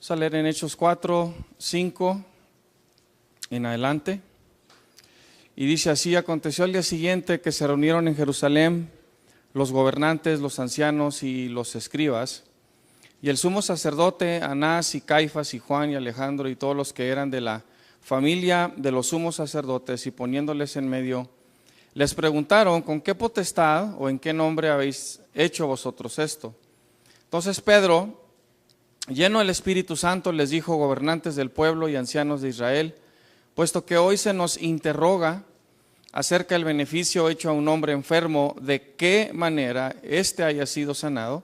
Vamos a leer en Hechos 4, 5 en adelante. Y dice así: aconteció al día siguiente que se reunieron en Jerusalén los gobernantes, los ancianos y los escribas, y el sumo sacerdote Anás y Caifás y Juan y Alejandro y todos los que eran de la familia de los sumos sacerdotes, y poniéndoles en medio, les preguntaron: ¿con qué potestad o en qué nombre habéis hecho vosotros esto? Entonces Pedro, lleno del Espíritu Santo, les dijo: gobernantes del pueblo y ancianos de Israel, puesto que hoy se nos interroga acerca del beneficio hecho a un hombre enfermo, de qué manera éste haya sido sanado,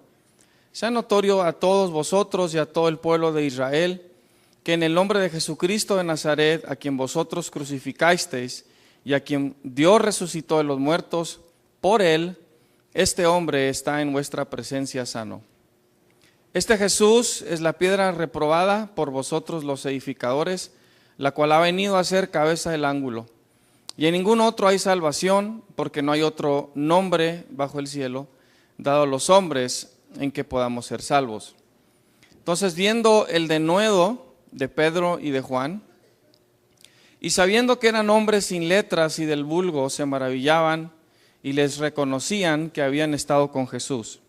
sea notorio a todos vosotros y a todo el pueblo de Israel, que en el nombre de Jesucristo de Nazaret, a quien vosotros crucificasteis y a quien Dios resucitó de los muertos, por él, este hombre está en vuestra presencia sano. Este Jesús es la piedra reprobada por vosotros los edificadores, la cual ha venido a ser cabeza del ángulo. Y en ningún otro hay salvación, porque no hay otro nombre bajo el cielo dado a los hombres en que podamos ser salvos. Entonces, viendo el denuedo de Pedro y de Juan, y sabiendo que eran hombres sin letras y del vulgo, se maravillaban y les reconocían que habían estado con Jesús.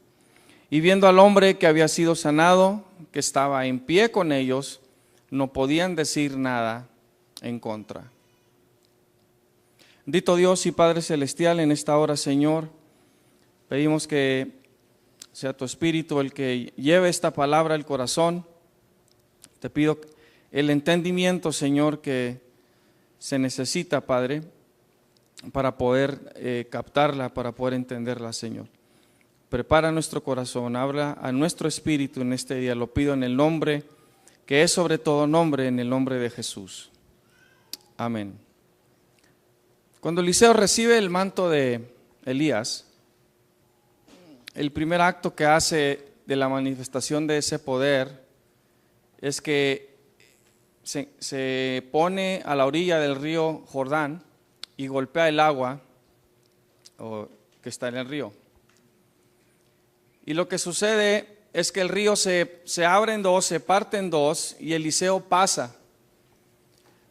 Y viendo al hombre que había sido sanado, que estaba en pie con ellos, no podían decir nada en contra. Bendito Dios y Padre Celestial, en esta hora, Señor, pedimos que sea tu Espíritu el que lleve esta palabra al corazón. Te pido el entendimiento, Señor, que se necesita, Padre, para poder captarla, para poder entenderla, Señor. Prepara nuestro corazón, habla a nuestro espíritu en este día. Lo pido en el nombre que es sobre todo nombre, en el nombre de Jesús. Amén. Cuando Eliseo recibe el manto de Elías, el primer acto que hace de la manifestación de ese poder es que se pone a la orilla del río Jordán y golpea el agua que está en el río. Y lo que sucede es que el río se abre en dos, se parte en dos, y Eliseo pasa.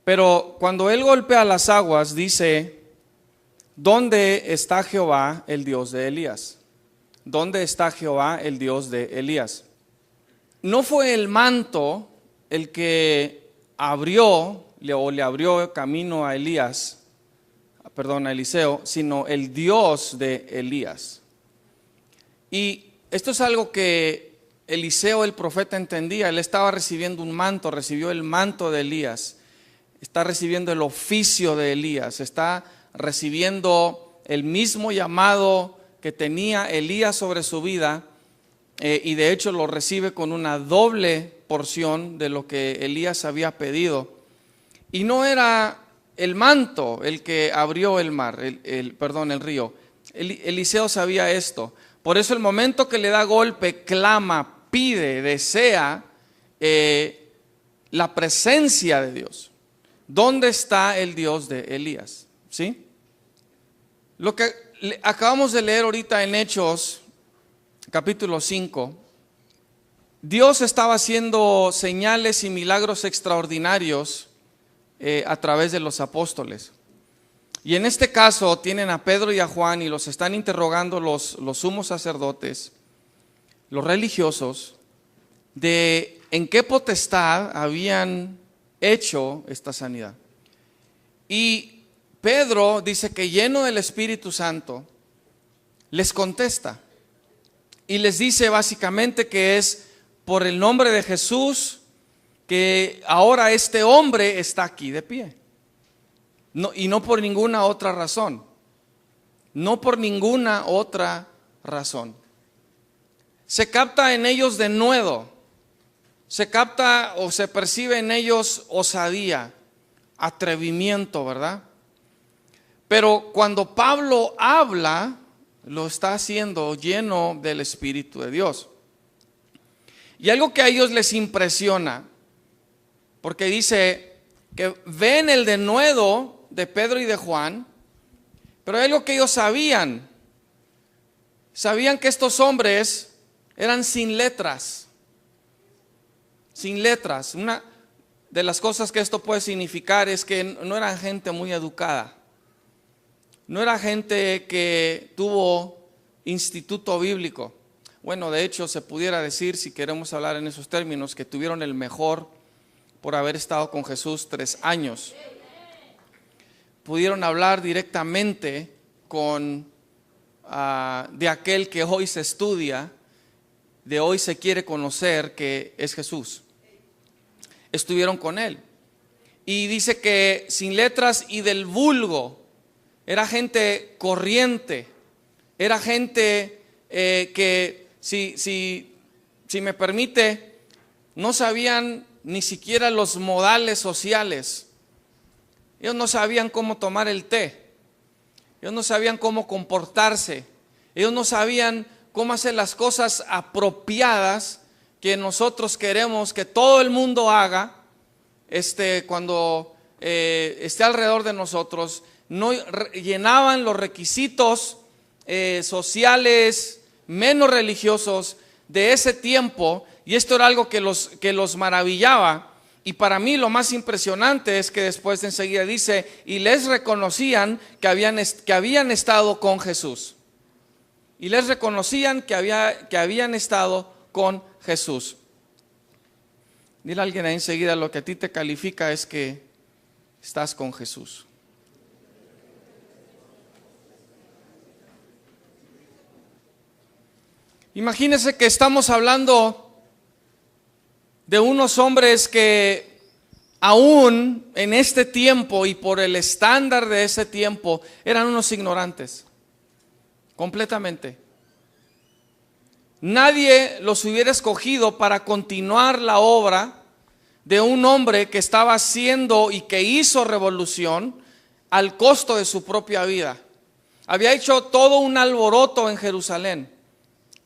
Pero cuando él golpea las aguas, dice: ¿dónde está Jehová, el Dios de Elías? ¿Dónde está Jehová, el Dios de Elías? No fue el manto el que abrió o le abrió camino a Eliseo, sino el Dios de Elías. Y esto es algo que Eliseo, el profeta, entendía. Él estaba recibiendo un manto, recibió el manto de Elías, está recibiendo el oficio de Elías, está recibiendo el mismo llamado que tenía Elías sobre su vida, y de hecho lo recibe con una doble porción de lo que Elías había pedido. Y no era el manto el que abrió el río. Eliseo sabía esto. Por eso el momento que le da golpe, clama, pide, desea la presencia de Dios. ¿Dónde está el Dios de Elías? ¿Sí? Lo que acabamos de leer ahorita en Hechos, capítulo 5, Dios estaba haciendo señales y milagros extraordinarios a través de los apóstoles. Y en este caso tienen a Pedro y a Juan y los están interrogando los sumos sacerdotes, los religiosos, de en qué potestad habían hecho esta sanidad. Y Pedro dice que, lleno del Espíritu Santo, les contesta y les dice básicamente que es por el nombre de Jesús que ahora este hombre está aquí de pie. No, y no por ninguna otra razón. No por ninguna otra razón. Se capta en ellos denuedo. Se capta o se percibe en ellos osadía, atrevimiento, ¿verdad? Pero cuando Pablo habla, lo está haciendo lleno del Espíritu de Dios. Y algo que a ellos les impresiona, porque dice que ven el denuedo de Pedro y de Juan, pero hay algo que ellos sabían. Sabían que estos hombres eran sin letras. sin letras. Una de las cosas que esto puede significar es que no eran gente muy educada. No era gente que tuvo instituto bíblico. Bueno, de hecho se pudiera decir, si queremos hablar en esos términos, que tuvieron el mejor por haber estado con Jesús 3 años. Pudieron hablar directamente con de aquel que hoy se estudia, de hoy se quiere conocer, que es Jesús. Estuvieron con él. Y dice que sin letras y del vulgo. Era gente corriente. Era gente que, si me permite, no sabían ni siquiera los modales sociales. Ellos no sabían cómo tomar el té. Ellos no sabían cómo comportarse. Ellos no sabían cómo hacer las cosas apropiadas que nosotros queremos que todo el mundo haga cuando esté alrededor de nosotros. No llenaban los requisitos sociales, menos religiosos de ese tiempo, y esto era algo que los maravillaba. Y para mí lo más impresionante es que después enseguida dice, y les reconocían que habían estado con Jesús. Y les reconocían que habían estado con Jesús. Dile a alguien ahí enseguida, lo que a ti te califica es que estás con Jesús. Imagínense que estamos hablando de unos hombres que aún en este tiempo y por el estándar de ese tiempo eran unos ignorantes, completamente. Nadie los hubiera escogido para continuar la obra de un hombre que estaba haciendo y que hizo revolución al costo de su propia vida. Había hecho todo un alboroto en Jerusalén.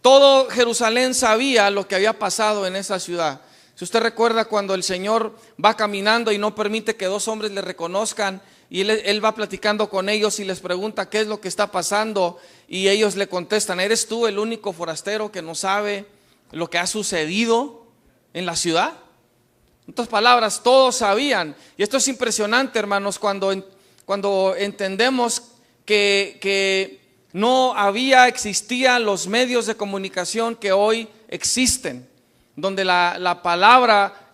Todo Jerusalén sabía lo que había pasado en esa ciudad. Si usted recuerda cuando el Señor va caminando y no permite que 2 hombres le reconozcan, y él va platicando con ellos y les pregunta qué es lo que está pasando, y ellos le contestan, ¿eres tú el único forastero que no sabe lo que ha sucedido en la ciudad? En otras palabras, todos sabían. Y esto es impresionante, hermanos, cuando entendemos que no existían los medios de comunicación que hoy existen, donde la palabra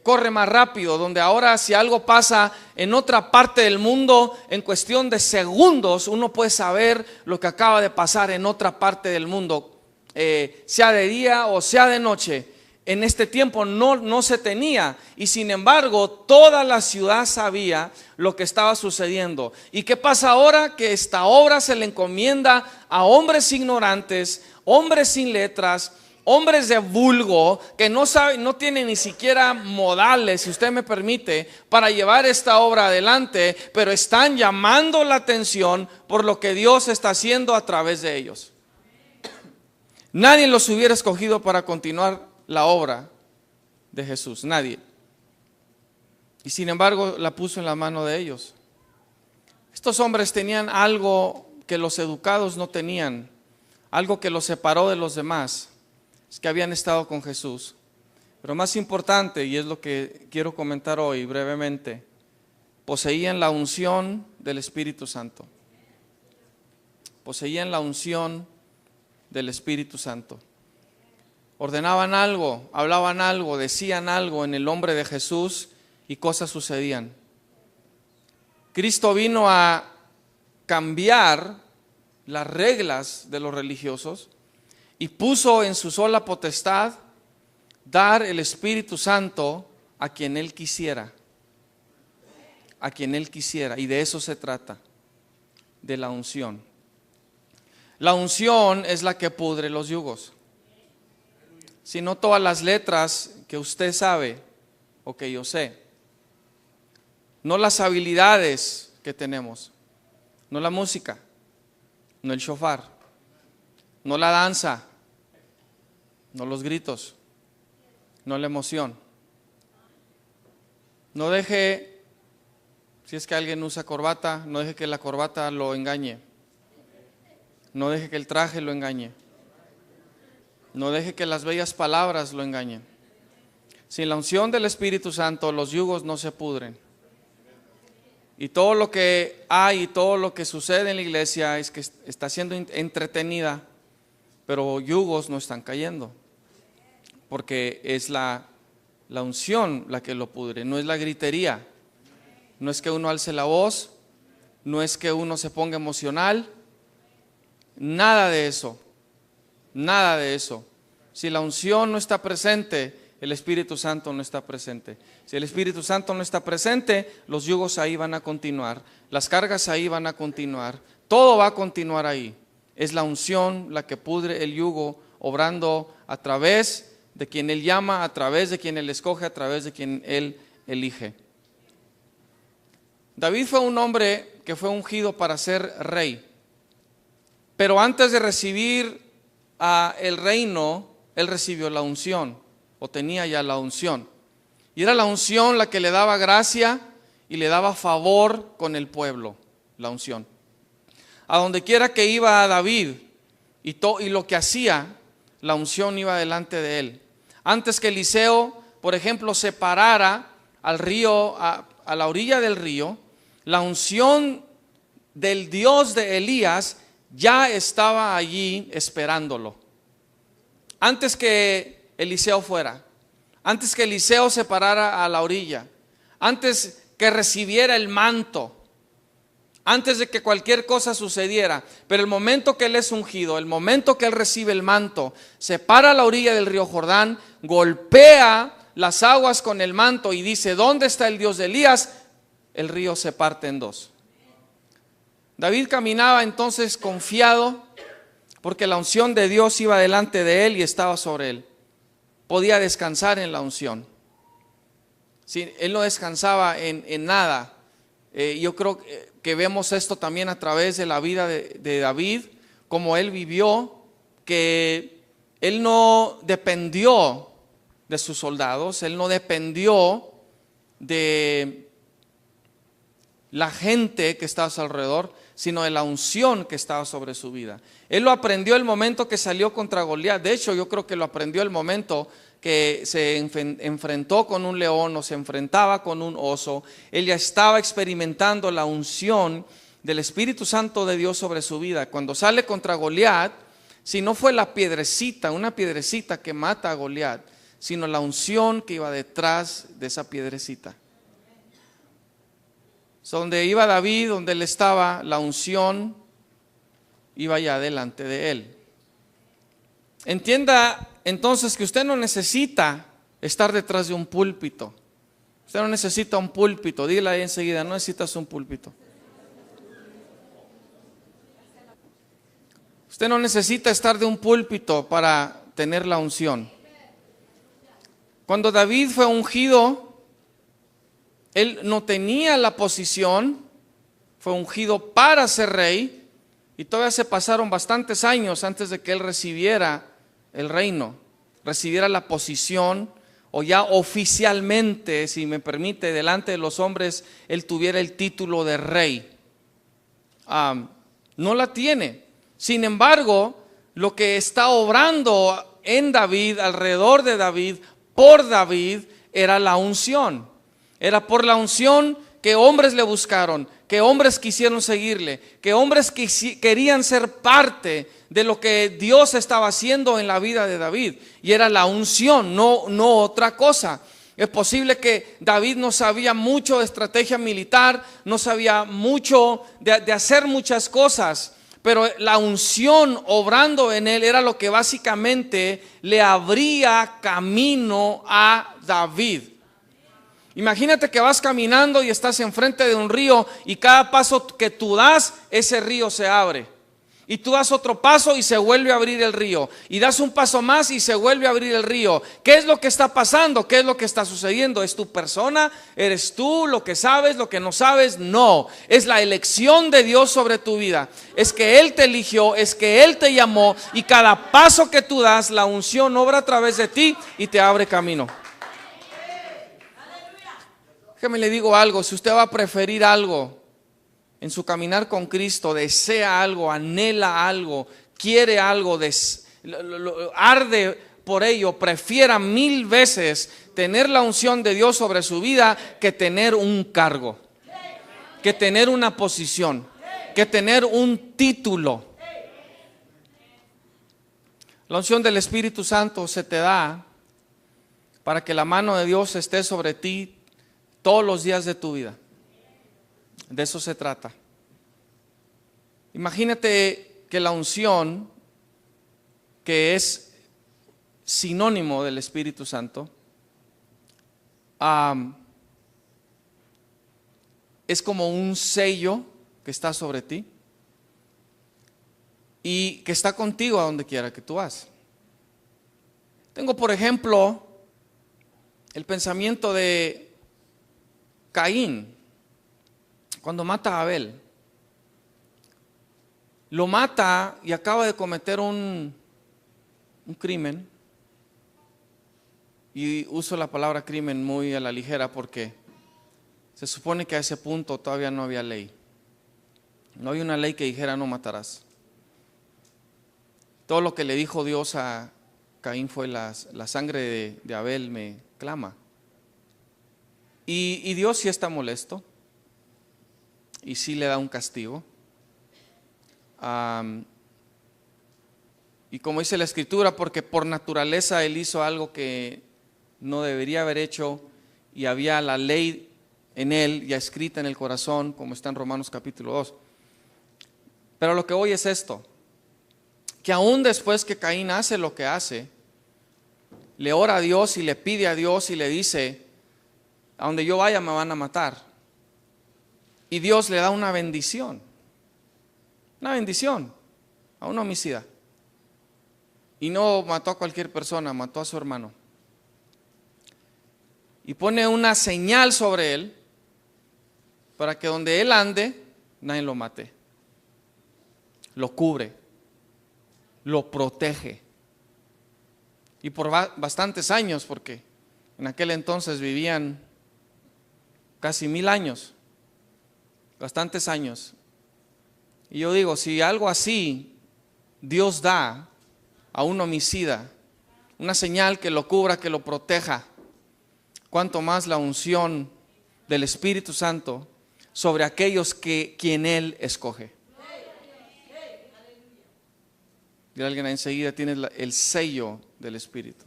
corre más rápido, donde ahora si algo pasa en otra parte del mundo, en cuestión de segundos uno puede saber lo que acaba de pasar en otra parte del mundo, sea de día o sea de noche. En este tiempo no se tenía, y sin embargo toda la ciudad sabía lo que estaba sucediendo. ¿Y qué pasa ahora? Que esta obra se le encomienda a hombres ignorantes, hombres sin letras, hombres de vulgo, que no saben, no tienen ni siquiera modales, si usted me permite, para llevar esta obra adelante, pero están llamando la atención por lo que Dios está haciendo a través de ellos. Nadie los hubiera escogido para continuar la obra de Jesús, nadie. Y sin embargo la puso en la mano de ellos. Estos hombres tenían algo que los educados no tenían, algo que los separó de los demás. Es que habían estado con Jesús. Pero más importante, y es lo que quiero comentar hoy brevemente, poseían la unción del Espíritu Santo. Poseían la unción del Espíritu Santo. Ordenaban algo, hablaban algo, decían algo en el nombre de Jesús y cosas sucedían. Cristo vino a cambiar las reglas de los religiosos y puso en su sola potestad dar el Espíritu Santo a quien Él quisiera. A quien Él quisiera. Y de eso se trata, de la unción. La unción es la que pudre los yugos. Si no todas las letras que usted sabe o que yo sé, no las habilidades que tenemos, no la música, no el shofar, no la danza, no los gritos, no la emoción. No deje, si es que alguien usa corbata, no deje que la corbata lo engañe. No deje que el traje lo engañe. No deje que las bellas palabras lo engañen. Sin la unción del Espíritu Santo, los yugos no se pudren. Y todo lo que hay y todo lo que sucede en la iglesia es que está siendo entretenida, pero yugos no están cayendo. Porque es la unción la que lo pudre, no es la gritería. No es que uno alce la voz, no es que uno se ponga emocional. Nada de eso, nada de eso. Si la unción no está presente, el Espíritu Santo no está presente. Si el Espíritu Santo no está presente, los yugos ahí van a continuar, las cargas ahí van a continuar, todo va a continuar ahí. Es la unción la que pudre el yugo, obrando a través de quien Él llama, a través de quien Él escoge, a través de quien Él elige. David fue un hombre que fue ungido para ser rey. Pero antes de recibir el reino, él recibió la unción, o tenía ya la unción. Y era la unción la que le daba gracia y le daba favor con el pueblo, la unción. A donde quiera que iba David y lo que hacía, la unción iba delante de él. Antes que Eliseo, por ejemplo, se parara al río, a la orilla del río, la unción del Dios de Elías ya estaba allí esperándolo. Antes que Eliseo fuera, antes que Eliseo se parara a la orilla, antes que recibiera el manto, antes de que cualquier cosa sucediera. Pero el momento que él es ungido, el momento que él recibe el manto, se para a la orilla del río Jordán, golpea las aguas con el manto y dice: ¿dónde está el Dios de Elías? El río se parte en dos. David caminaba entonces confiado, porque la unción de Dios iba delante de él y estaba sobre él. Podía descansar en la unción. Sí, él no descansaba en nada. Yo creo que vemos esto también a través de la vida de David, como él vivió, que él no dependió de sus soldados, él no dependió de la gente que estaba a su alrededor, sino de la unción que estaba sobre su vida. Él lo aprendió el momento que salió contra Goliat. De hecho, yo creo que lo aprendió el momento que se enfrentó con un león o se enfrentaba con un oso. Él ya estaba experimentando la unción del Espíritu Santo de Dios sobre su vida. Cuando sale contra Goliat, si no fue la piedrecita, una piedrecita que mata a Goliat, sino la unción que iba detrás de esa piedrecita. Donde iba David, donde él estaba, la unción iba ya delante de él. Entienda entonces que usted no necesita estar detrás de un púlpito. Usted no necesita un púlpito. Dígale ahí enseguida: no necesitas un púlpito. Usted no necesita estar de un púlpito para tener la unción. Cuando David fue ungido, él no tenía la posición, fue ungido para ser rey, y todavía se pasaron bastantes años antes de que él recibiera el reino, recibiera la posición, o ya oficialmente, si me permite, delante de los hombres, él tuviera el título de rey. No la tiene. Sin embargo, lo que está obrando en David, alrededor de David, por David, era la unción. Era por la unción que hombres le buscaron, que hombres quisieron seguirle, que hombres querían ser parte de lo que Dios estaba haciendo en la vida de David. Y era la unción, no otra cosa. Es posible que David no sabía mucho de estrategia militar, no sabía mucho de hacer muchas cosas, pero la unción obrando en él era lo que básicamente le abría camino a David. Imagínate que vas caminando y estás enfrente de un río, y cada paso que tú das, ese río se abre. Y tú das otro paso y se vuelve a abrir el río. Y das un paso más y se vuelve a abrir el río. ¿Qué es lo que está pasando? ¿Qué es lo que está sucediendo? ¿Es tu persona? ¿Eres tú lo que sabes, lo que no sabes? No, es la elección de Dios sobre tu vida. Es que Él te eligió, es que Él te llamó, y cada paso que tú das, la unción obra a través de ti y te abre camino. Déjeme le digo algo: si usted va a preferir algo en su caminar con Cristo, desea algo, anhela algo, quiere algo, arde por ello prefiera 1000 veces tener la unción de Dios sobre su vida que tener un cargo, que tener una posición, que tener un título. La unción del Espíritu Santo se te da para que la mano de Dios esté sobre ti todos los días de tu vida. De eso se trata. Imagínate que la unción, que es sinónimo del Espíritu Santo, es como un sello que está sobre ti y que está contigo a donde quiera que tú vas. Tengo, por ejemplo, el pensamiento de Caín cuando mata a Abel. Lo mata y acaba de cometer un crimen. Y uso la palabra crimen muy a la ligera porque se supone que a ese punto todavía no había ley. No había una ley que dijera no matarás. Todo lo que le dijo Dios a Caín fue la sangre de Abel me clama. Y Dios sí está molesto y sí le da un castigo. Y como dice la Escritura, porque por naturaleza él hizo algo que no debería haber hecho y había la ley en él ya escrita en el corazón, como está en Romanos capítulo 2. Pero lo que voy es esto, que aún después que Caín hace lo que hace, le ora a Dios y le pide a Dios y le dice: a donde yo vaya me van a matar. Y Dios le da una bendición a un homicida. Y no mató a cualquier persona, mató a su hermano. Y pone una señal sobre él para que donde él ande, nadie lo mate. Lo cubre, lo protege. Y por bastantes años, porque en aquel entonces vivían casi 1000 años, bastantes años. Y yo digo, si algo así Dios da a un homicida, una señal que lo cubra, que lo proteja, cuánto más la unción del Espíritu Santo sobre aquellos quien Él escoge. Y alguien enseguida tiene el sello del Espíritu.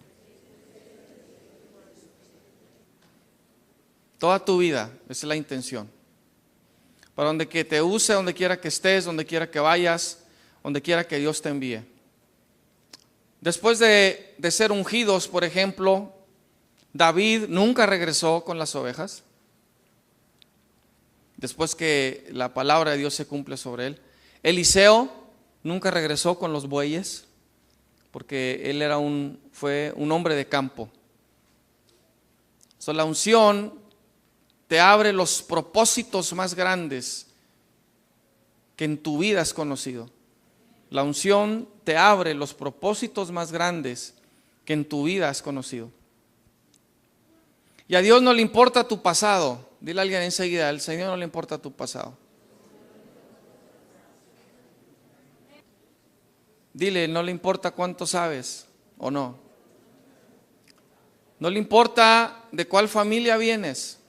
Toda tu vida, esa es la intención. Para donde que te use, donde quiera que estés, donde quiera que vayas, donde quiera que Dios te envíe. Después de ser ungidos, por ejemplo, David nunca regresó con las ovejas. Después que la palabra de Dios se cumple sobre él. Eliseo nunca regresó con los bueyes, porque él fue un hombre de campo. La unción te abre los propósitos más grandes que en tu vida has conocido. La unción te abre los propósitos más grandes que en tu vida has conocido. Y a Dios no le importa tu pasado. Dile a alguien enseguida: al Señor no le importa tu pasado. Dile: no le importa cuánto sabes o no. No le importa de cuál familia vienes.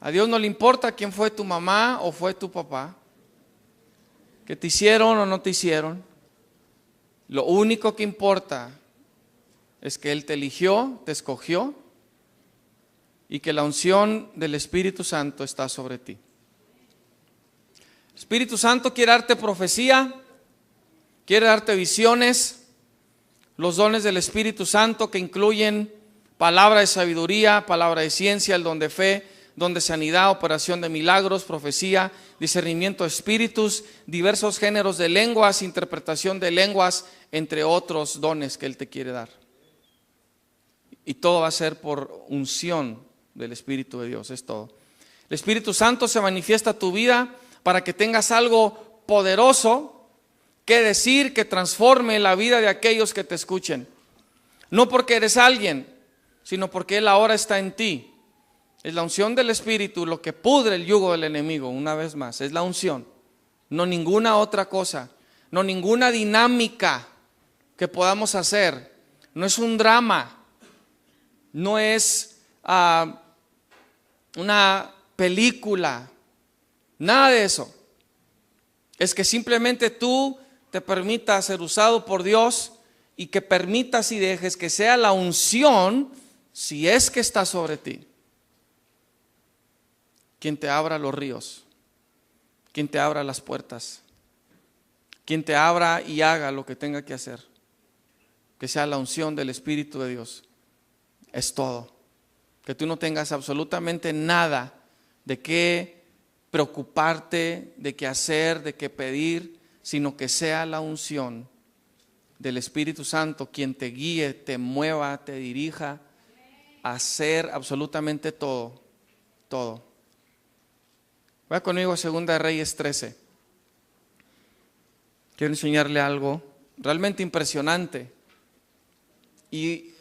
A Dios no le importa quién fue tu mamá o fue tu papá, que te hicieron o no te hicieron. Lo único que importa es que Él te eligió, te escogió, y que la unción del Espíritu Santo está sobre ti. El Espíritu Santo quiere darte profecía, quiere darte visiones. Los dones del Espíritu Santo, que incluyen palabra de sabiduría, palabra de ciencia, el don de fe, don de sanidad, operación de milagros, profecía, discernimiento de espíritus, diversos géneros de lenguas, interpretación de lenguas, entre otros dones que Él te quiere dar. Y todo va a ser por unción del Espíritu de Dios, es todo. El Espíritu Santo se manifiesta a tu vida para que tengas algo poderoso que decir, que transforme la vida de aquellos que te escuchen. No porque eres alguien, sino porque Él ahora está en ti. Es la unción del Espíritu lo que pudre el yugo del enemigo. Una vez más, es la unción, no ninguna otra cosa, no ninguna dinámica que podamos hacer. No es un drama, no es una película, nada de eso. Es que simplemente tú te permitas ser usado por Dios y que permitas y dejes que sea la unción, si es que está sobre ti, quien te abra los ríos, quien te abra las puertas, quien te abra y haga lo que tenga que hacer. Que sea la unción del Espíritu de Dios. Es todo. Que tú no tengas absolutamente nada de qué preocuparte, de qué hacer, de qué pedir, sino que sea la unción del Espíritu Santo quien te guíe, te mueva, te dirija a hacer absolutamente todo. Todo. Vaya conmigo a 2 Reyes 13. Quiero enseñarle algo realmente impresionante. Y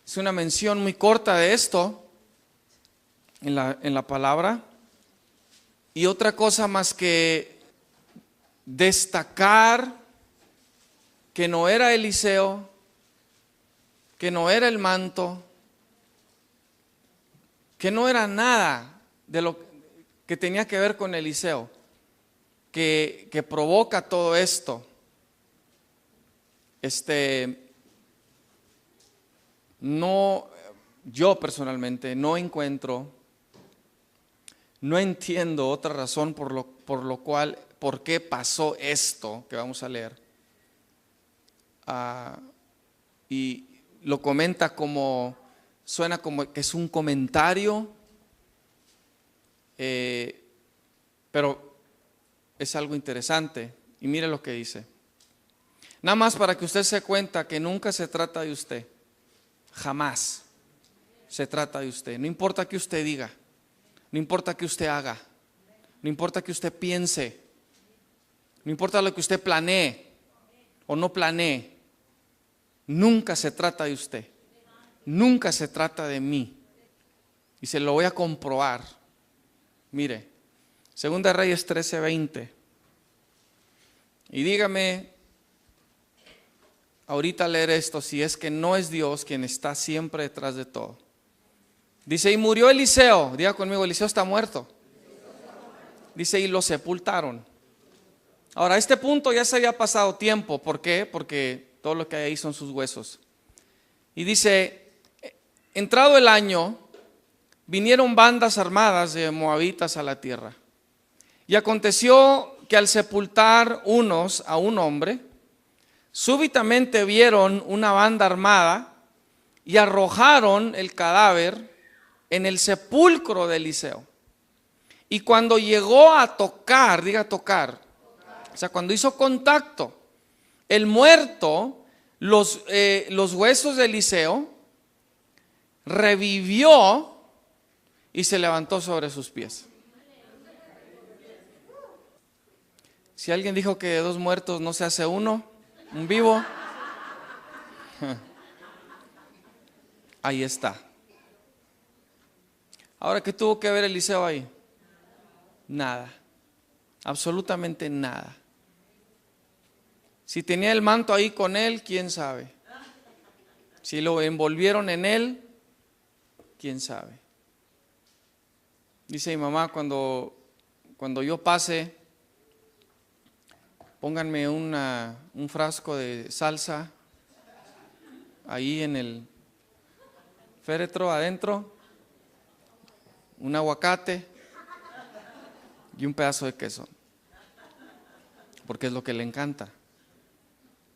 es una mención muy corta de esto en la palabra. Y otra cosa más que destacar que no era Eliseo, que no era el manto, que no era nada de lo que tenía que ver con Eliseo, que provoca todo esto. No, yo personalmente no entiendo otra razón por qué pasó esto que vamos a leer. Y lo comenta suena como que es un comentario, pero es algo interesante. Y mire lo que dice. Nada más para que usted se dé cuenta que nunca se trata de usted. Jamás se trata de usted. No importa que usted diga, no importa que usted haga, no importa que usted piense, no importa lo que usted planee o no planee. Nunca se trata de usted. Nunca se trata de mí. Y se lo voy a comprobar. Mire, 2 Reyes 13:20. Y dígame ahorita leer esto si es que no es Dios quien está siempre detrás de todo. Dice, y murió Eliseo. Diga conmigo, Eliseo está muerto. Dice, y lo sepultaron. Ahora, a este punto ya se había pasado tiempo. ¿Por qué? Porque todo lo que hay ahí son sus huesos. Y dice, entrado el año, vinieron bandas armadas de moabitas a la tierra. Y aconteció que al sepultar unos a un hombre, súbitamente vieron una banda armada y arrojaron el cadáver en el sepulcro de Eliseo. Y cuando llegó a tocar, diga tocar, o sea, cuando hizo contacto, el muerto, los huesos de Eliseo, revivió y se levantó sobre sus pies. Si alguien dijo que de dos muertos no se hace uno, un vivo, ahí está. Ahora, ¿qué tuvo que ver Eliseo ahí? Nada, absolutamente nada. Si tenía el manto ahí con él, quién sabe. Si lo envolvieron en él, quién sabe. Dice mi mamá, cuando yo pase, pónganme un frasco de salsa ahí en el féretro adentro, un aguacate y un pedazo de queso, porque es lo que le encanta.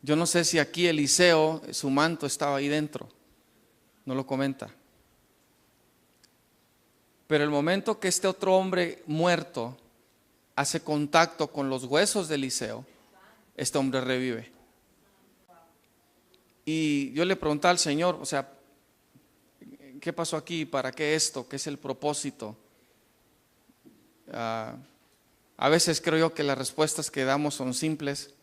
Yo no sé si aquí Eliseo, su manto estaba ahí dentro, no lo comenta. Pero el momento que este otro hombre muerto hace contacto con los huesos de Eliseo, este hombre revive. Y yo le preguntaba al Señor, o sea, ¿qué pasó aquí? ¿Para qué esto? ¿Qué es el propósito? A veces creo yo que las respuestas que damos son simples.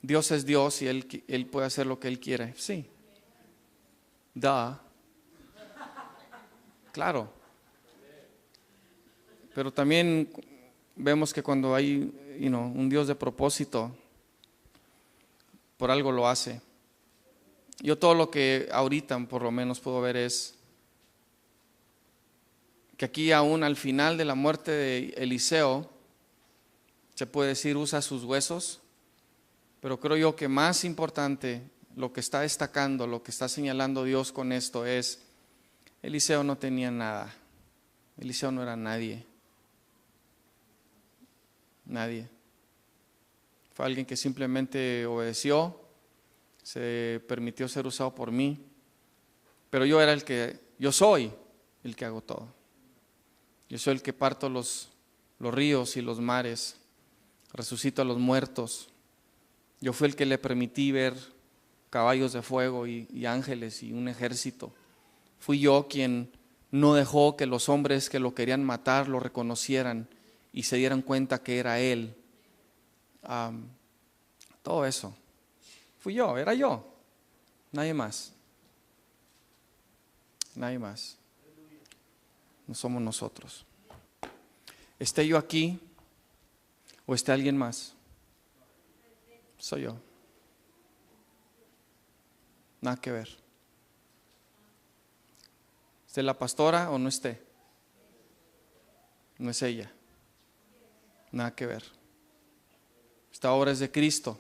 Dios es Dios y Él puede hacer lo que Él quiere. Sí. Claro. Pero también vemos que cuando hay un Dios de propósito, por algo lo hace. Yo todo lo que ahorita por lo menos puedo ver es que aquí aún al final de la muerte de Eliseo, se puede decir usa sus huesos, pero creo yo que más importante, lo que está destacando, lo que está señalando Dios con esto es, Eliseo no tenía nada, Eliseo no era nadie, nadie. Fue alguien que simplemente obedeció, se permitió ser usado por mí, pero yo soy el que hago todo. Yo soy el que parto los ríos y los mares, resucito a los muertos. Yo fui el que le permití ver caballos de fuego y ángeles y un ejército. Fui yo quien no dejó que los hombres que lo querían matar lo reconocieran y se dieran cuenta que era él. Todo eso. Fui yo, era yo. Nadie más. Nadie más. No somos nosotros. Esté yo aquí o esté alguien más, soy yo. Nada que ver. ¿Esté la pastora o no esté? No es ella. Nada que ver. Esta obra es de Cristo.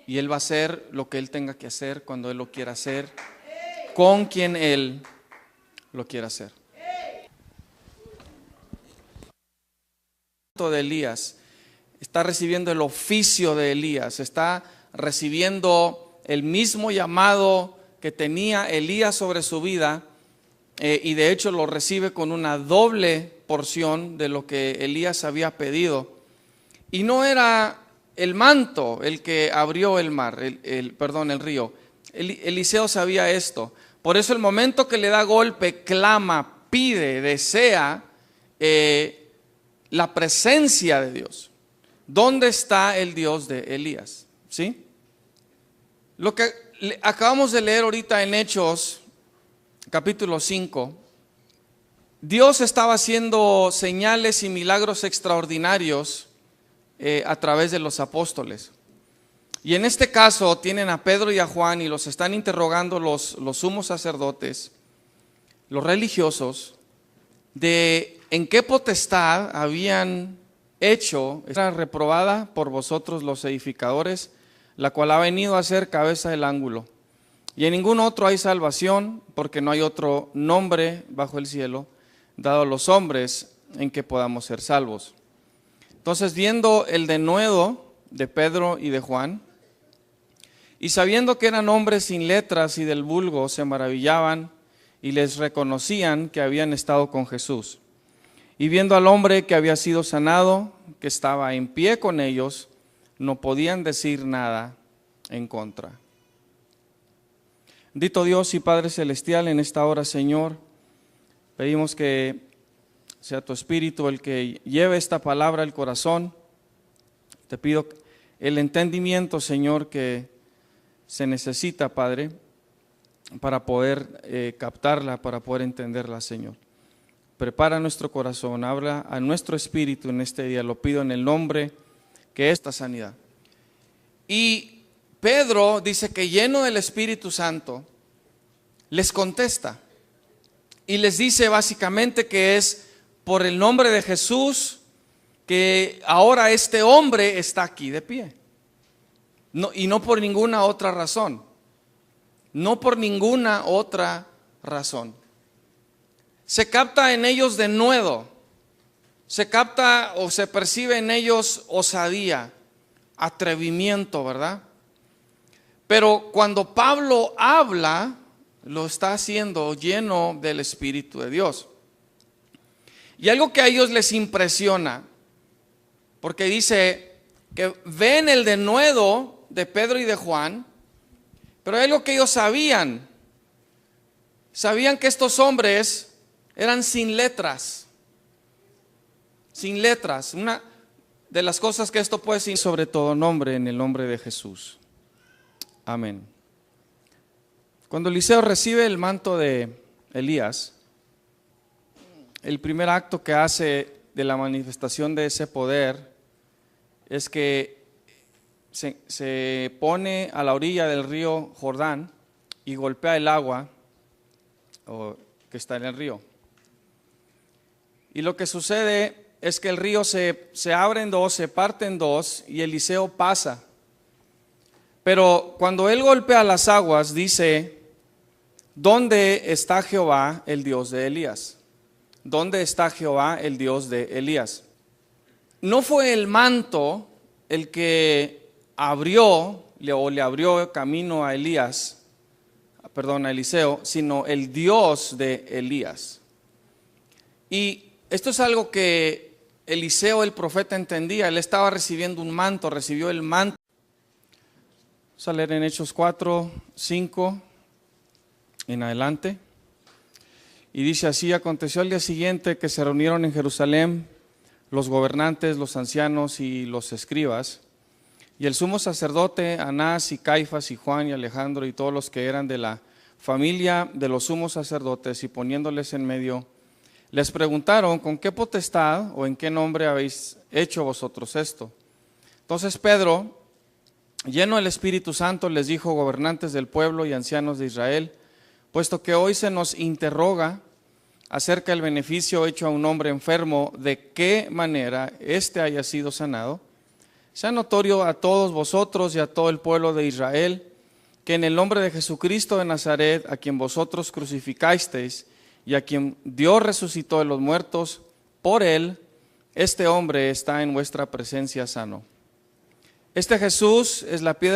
Y Él va a hacer lo que Él tenga que hacer cuando Él lo quiera hacer, con quien Él lo quiera hacer. De Elías, está recibiendo el oficio de Elías, está recibiendo el mismo llamado que tenía Elías sobre su vida, y de hecho lo recibe con una doble porción de lo que Elías había pedido. Y no era el manto el que abrió el mar, el río. Eliseo sabía esto. Por eso el momento que le da golpe, clama, pide, desea la presencia de Dios. ¿Dónde está el Dios de Elías? ¿Sí? Lo que acabamos de leer ahorita en Hechos, capítulo 5, Dios estaba haciendo señales y milagros extraordinarios a través de los apóstoles. Y en este caso tienen a Pedro y a Juan y los están interrogando los sumos sacerdotes, los religiosos, de en qué potestad habían hecho esta reprobada por vosotros los edificadores, la cual ha venido a ser cabeza del ángulo. Y en ningún otro hay salvación, porque no hay otro nombre bajo el cielo dado a los hombres en que podamos ser salvos. Entonces, viendo el denuedo de Pedro y de Juan, y sabiendo que eran hombres sin letras y del vulgo, se maravillaban y les reconocían que habían estado con Jesús. Y viendo al hombre que había sido sanado, que estaba en pie con ellos, no podían decir nada en contra. Bendito Dios y Padre Celestial, en esta hora, Señor, pedimos que sea tu Espíritu el que lleve esta palabra al corazón. Te pido el entendimiento, Señor, que se necesita, Padre, para poder captarla, para poder entenderla, Señor. Prepara nuestro corazón, habla a nuestro espíritu en este día, lo pido en el nombre que es esta sanidad. Y Pedro dice que lleno del Espíritu Santo, les contesta y les dice básicamente que es por el nombre de Jesús que ahora este hombre está aquí de pie. Y no por ninguna otra razón. No por ninguna otra razón. Se capta en ellos denuedo, se capta o se percibe en ellos osadía, atrevimiento, ¿verdad? Pero cuando Pablo habla, lo está haciendo lleno del Espíritu de Dios. Y algo que a ellos les impresiona, porque dice que ven el denuedo de Pedro y de Juan, pero hay algo que ellos sabían. Sabían que estos hombres eran sin letras. Sin letras. Una de las cosas que esto puede decir sobre todo nombre, en el nombre de Jesús. Amén. Cuando Eliseo recibe el manto de Elías, el primer acto que hace de la manifestación de ese poder es que se pone a la orilla del río Jordán y golpea el agua que está en el río. Y lo que sucede es que el río se abre en dos, se parte en dos y Eliseo pasa. Pero cuando él golpea las aguas, dice: ¿dónde está Jehová, el Dios de Elías? ¿Dónde está Jehová, el Dios de Elías? No fue el manto el que le abrió camino a Eliseo, sino el Dios de Elías. Y esto es algo que Eliseo, el profeta, entendía. Él estaba recibiendo un manto, recibió el manto. Vamos a leer en Hechos 4, 5 en adelante. Y dice así: aconteció al día siguiente que se reunieron en Jerusalén los gobernantes, los ancianos y los escribas, y el sumo sacerdote Anás y Caifás y Juan y Alejandro y todos los que eran de la familia de los sumos sacerdotes, y poniéndoles en medio, les preguntaron: ¿con qué potestad o en qué nombre habéis hecho vosotros esto? Entonces Pedro, lleno del Espíritu Santo, les dijo: gobernantes del pueblo y ancianos de Israel, puesto que hoy se nos interroga acerca del beneficio hecho a un hombre enfermo, de qué manera éste haya sido sanado, sea notorio a todos vosotros y a todo el pueblo de Israel, que en el nombre de Jesucristo de Nazaret, a quien vosotros crucificasteis y a quien Dios resucitó de los muertos, por él, este hombre está en vuestra presencia sano. Este Jesús es la piedra